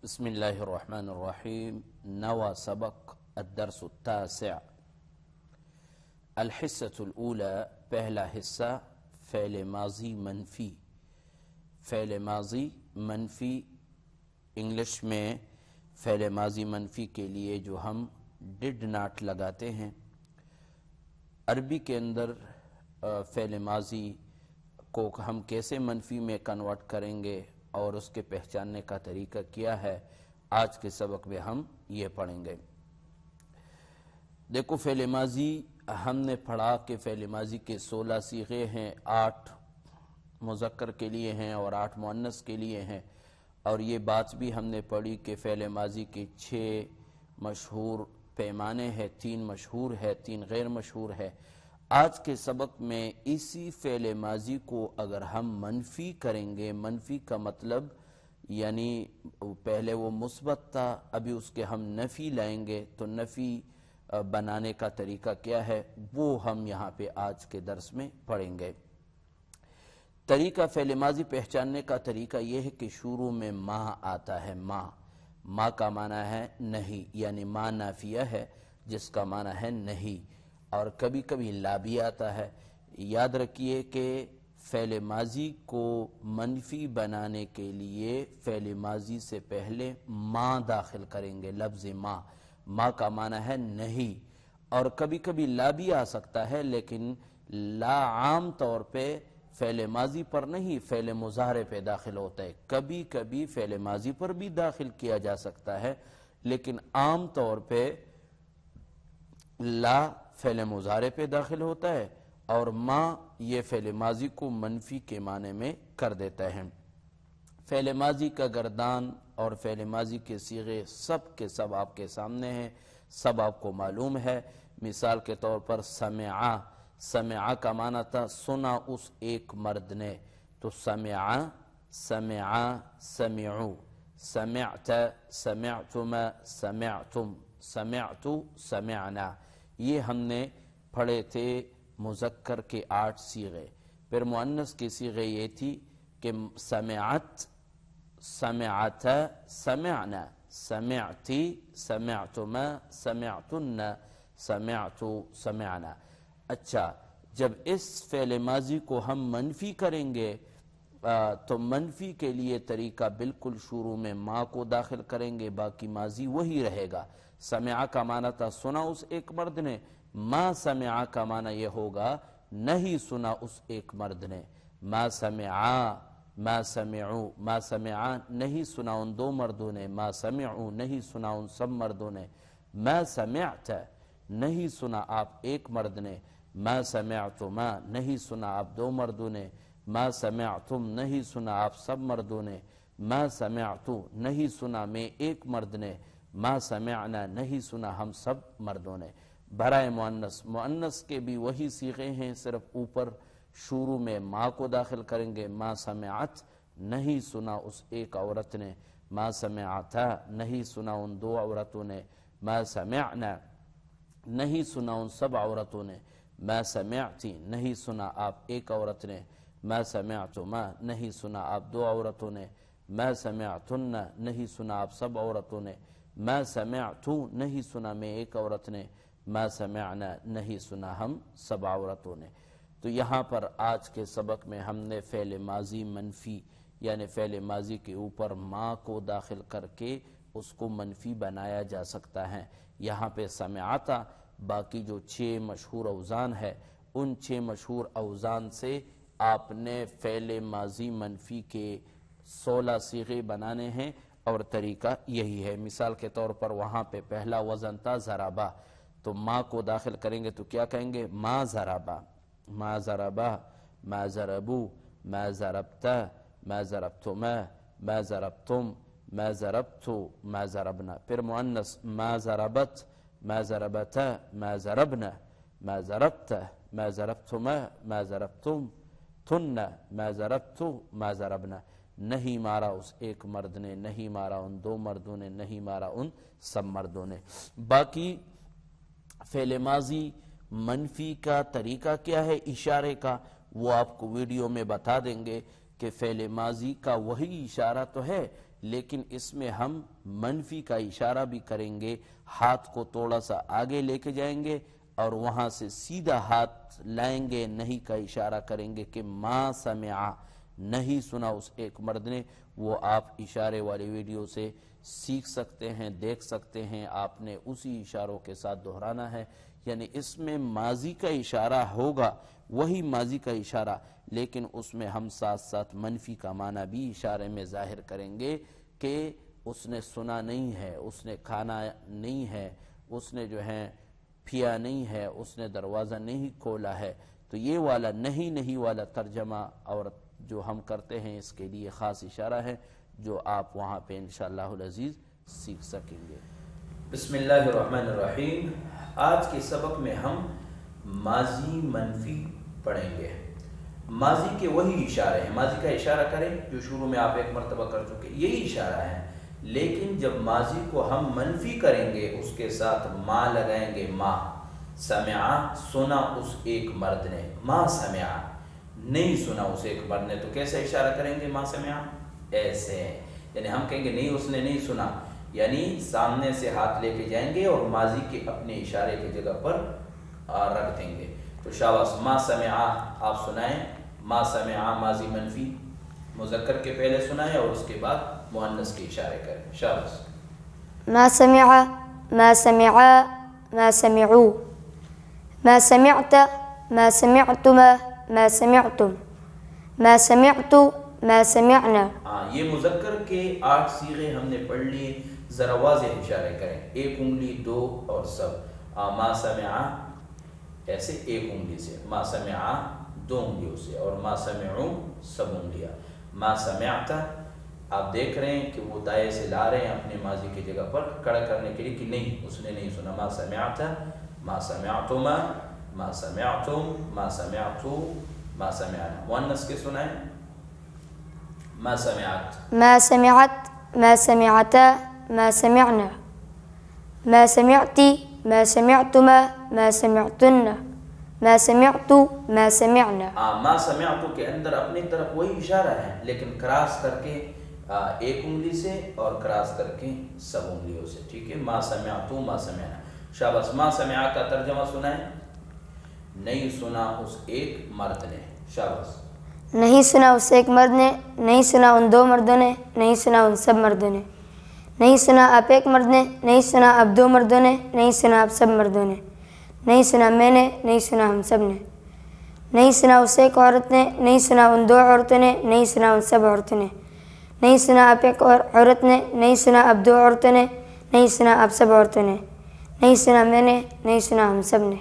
بسم اللہ الرحمن الرحیم نوا سبق الدرس التاسع الحصة الاولى پہلا حصہ فعل ماضی منفی. فعل ماضی منفی انگلش میں فعل ماضی منفی کے لیے جو ہم ڈڈ ناٹ لگاتے ہیں، عربی کے اندر فعل ماضی کو ہم کیسے منفی میں کنورٹ کریں گے اور اس کے پہچاننے کا طریقہ کیا ہے، آج کے سبق میں ہم یہ پڑھیں گے. دیکھو، فعل ماضی ہم نے پڑھا کہ فعل ماضی کے 16 صیغے ہیں، 8 مذکر کے لیے ہیں اور 8 مؤنث کے لیے ہیں. اور یہ بات بھی ہم نے پڑھی کہ فعل ماضی کے 6 مشہور پیمانے ہیں، 3 مشہور ہے، 3 غیر مشہور ہے. آج کے سبق میں اسی فعل ماضی کو اگر ہم منفی کریں گے، منفی کا مطلب یعنی پہلے وہ مثبت تھا، ابھی اس کے ہم نفی لائیں گے، تو نفی بنانے کا طریقہ کیا ہے وہ ہم یہاں پہ آج کے درس میں پڑھیں گے. طریقہ فعل ماضی پہچاننے کا طریقہ یہ ہے کہ شروع میں ما آتا ہے. ما کا معنی ہے نہیں، یعنی ما نافیہ ہے جس کا معنی ہے نہیں. اور کبھی کبھی لا بھی آتا ہے. یاد رکھیے کہ فعل ماضی کو منفی بنانے کے لیے فعل ماضی سے پہلے ما داخل کریں گے. لفظ ما کا معنی ہے نہیں، اور کبھی کبھی لا بھی آ سکتا ہے، لیکن لا عام طور پہ فعل ماضی پر نہیں، فعل مضارع پہ داخل ہوتا ہے. کبھی کبھی فعل ماضی پر بھی داخل کیا جا سکتا ہے، لیکن عام طور پہ لا فعل مضارع پہ داخل ہوتا ہے اور ما یہ فعل ماضی کو منفی کے معنی میں کر دیتا ہے. فعل ماضی کا گردان اور فعل ماضی کے صیغے سب کے سب آپ کے سامنے ہیں، سب آپ کو معلوم ہے. مثال کے طور پر سمعا کا معنی تھا سنا اس ایک مرد نے، تو سمعا سمعو، سمعت سمعتما سمعتم، سمعتو سمعنا. یہ ہم نے پڑھے تھے مذکر کے 8 صیغے. پھر مؤنث کے صیغے یہ تھی کہ سمعت، سمعت، سمعنا، سمعتی، سمعتما، سمعتن، سمعتو، سمعنا. اچھا، جب اس فعل ماضی کو ہم منفی کریں گے تو منفی کے لیے طریقہ بالکل شروع میں ما کو داخل کریں گے، باقی ماضی وہی رہے گا. سمعا کا معنی تھا سنا اس ایک مرد نے، ما سمعا کا معنی یہ ہوگا نہیں سنا اس ایک مرد نے. ما سمعا، ما سمعو، ما سمعا نہیں سنا ان 2 مردوں نے، ما سمعو نہیں سنا ان سب مردوں نے. ما سمعت نہیں سنا آپ ایک مرد نے، ما سمعتما نہیں سنا آپ 2 مردوں نے، ما سمعتم نہیں سنا آپ سب مردوں نے، ما سمعتو نہیں سنا میں ایک مرد نے، ما سمعنا نہیں سنا ہم سب مردوں نے. برائے مؤنث کے بھی وہی صیغے ہیں، صرف اوپر شروع میں ما کو داخل کریں گے. ما سمعت نہیں سنا اس ایک عورت نے، ما سمعتا نہیں سنا ان 2 عورتوں نے، ما سمعنا نہیں سنا ان سب عورتوں نے، ما سمعتی نہیں سنا آپ ایک عورت نے، ما سمعتما نہیں سنا آپ 2 عورتوں نے، ما سمعتن نہیں سنا آپ سب عورتوں نے، ما سمعتو نہیں سنا میں ایک عورت نے، ما سمعنا نہیں سنا ہم سب عورتوں نے. تو یہاں پر آج کے سبق میں ہم نے فعل ماضی منفی یعنی فعل ماضی کے اوپر ما کو داخل کر کے اس کو منفی بنایا جا سکتا ہے. یہاں پہ سمعتا، باقی جو 6 مشہور اوزان ہے ان 6 مشہور اوزان سے آپ نے فعل ماضی منفی کے 16 صیغے بنانے ہیں، اور طریقہ یہی ہے. مثال کے طور پر وہاں پہ پہلا وزن تھا ضربا، تو ما کو داخل کریں گے تو کیا کہیں گے؟ ما ضربا، ما ضربا، ما ضربو، ما ضربتا، ما ضربتما، ما ضربتم، ما ضربتو، ما ضربنا. پھر مؤنث ما ضربت، ما ضربتا، ما ضربنا، ما ضربت، ما ضربتما، ما ضربتم تن، ما ضربتو، ما ضربنا. نہیں مارا اس ایک مرد نے، نہیں مارا ان 2 مردوں نے، نہیں مارا ان سب مردوں نے. باقی فعل ماضی منفی کا طریقہ کیا ہے اشارے کا، وہ آپ کو ویڈیو میں بتا دیں گے کہ فعل ماضی کا وہی اشارہ تو ہے، لیکن اس میں ہم منفی کا اشارہ بھی کریں گے، ہاتھ کو تھوڑا سا آگے لے کے جائیں گے اور وہاں سے سیدھا ہاتھ لائیں گے، نہیں کا اشارہ کریں گے کہ ما سمع، نہیں سنا اس ایک مرد نے۔ وہ آپ اشارے والی ویڈیو سے سیکھ سکتے ہیں، دیکھ سکتے ہیں، آپ نے اسی اشاروں کے ساتھ دہرانا ہے۔ یعنی اس میں ماضی کا اشارہ ہوگا، وہی ماضی کا اشارہ، لیکن اس میں ہم ساتھ ساتھ منفی کا معنی بھی اشارے میں ظاہر کریں گے کہ اس نے سنا نہیں ہے، اس نے کھانا نہیں ہے، اس نے جو ہے پیا نہیں ہے، اس نے دروازہ نہیں کھولا ہے۔ تو یہ والا نہیں والا ترجمہ اور جو ہم کرتے ہیں اس کے لیے خاص اشارہ ہے جو آپ وہاں پہ انشاءاللہ العزیز سیکھ سکیں گے۔ بسم اللہ الرحمن الرحیم۔ آج کے سبق میں ہم ماضی منفی پڑھیں گے۔ ماضی کے وہی اشارے ہیں، ماضی کا اشارہ کریں جو شروع میں آپ ایک مرتبہ کر چکے، یہی اشارہ ہے، لیکن جب ماضی کو ہم منفی کریں گے اس کے ساتھ ما لگائیں گے۔ ما سمع، سنا اس ایک مرد نے، ما سمع، نہیں سنا اس ایک مرد نے، تو کیسے اشارہ کریں گے ما سمع؟ ایسے، یعنی ہم کہیں گے نہیں اس نے نہیں سنا، یعنی سامنے سے ہاتھ لے کے جائیں گے اور ماضی کے اپنے اشارے کی جگہ پر رکھ دیں گے۔ تو شاباش، ما سمع آپ سنائیں، ما سمع ماضی منفی مذکر کے پہلے سنائیں اور اس کے بعد مؤنث کے اشارے کریں۔ شاباش۔ ما سمع، ما سمعا، ما سمعوا، ما سمعت، ما سمعتما، ما سمعتم، ما سمعت، ما سمعنا۔ یہ مذکر کے 8 صیغے ہم نے پڑھ لیے، ذرا واضح اشارے کریں، ایک انگلی، دو اور سب۔ ما سمع ایسے ایک انگلی سے، ما سمع دو انگلیوں سے، اور ما سمعوا سب انگلیاں۔ ما سمعت آپ دیکھ رہے ہیں کہ وہ دائیں سے لا رہے ہیں اپنے ماضی کی جگہ پر کھڑا کرنے کے لیے کہ نہیں اس نے نہیں سنا۔ ما سمعت، ما سمعتما، ما سمعتم، ما سمعتو، ما سمعنا۔ مؤنث کے سنائیں، ما سمعت، ما سمعت، ما سمعتا، ما سمعنا، ما سمعتی، ما سمعتما، ما سمعتن، ما سمعت، ما سمعنا۔ ما سمعتو کے اندر اپنی طرف وہی اشارہ ہے، لیکن کراس کر کے ایک انگلی سے اور کراس کر کے سب انگلیوں سے، ٹھیک ہے۔ ما سمعتو، ما سمعنا۔ شاباش۔ ما سمع کا ترجمہ سنائیں، نہیں سنا اس ایک مرد نے۔ شاباش۔ نہیں سنا اس ایک مرد نے، نہیں سنا ان دو مردوں نے، نہیں سنا ان سب مردوں نے، نہیں سنا آپ ایک مرد نے، نہیں سنا آپ دو مردوں نے، نہیں سنا آپ سب مردوں نے، نہیں سنا میں نے، نہیں سنا ہم سب نے، نہیں سنا اس ایک عورت نے، نہیں سنا ان دو عورتوں نے، نہیں سنا ان سب عورتوں نے، نہیں سنا آپ ایک عورت نے، نہیں سنا آپ دو عورتوں نے، نہیں سنا آپ سب عورتوں نے، نہیں سنا میں نے، نہیں سنا ہم سب نے۔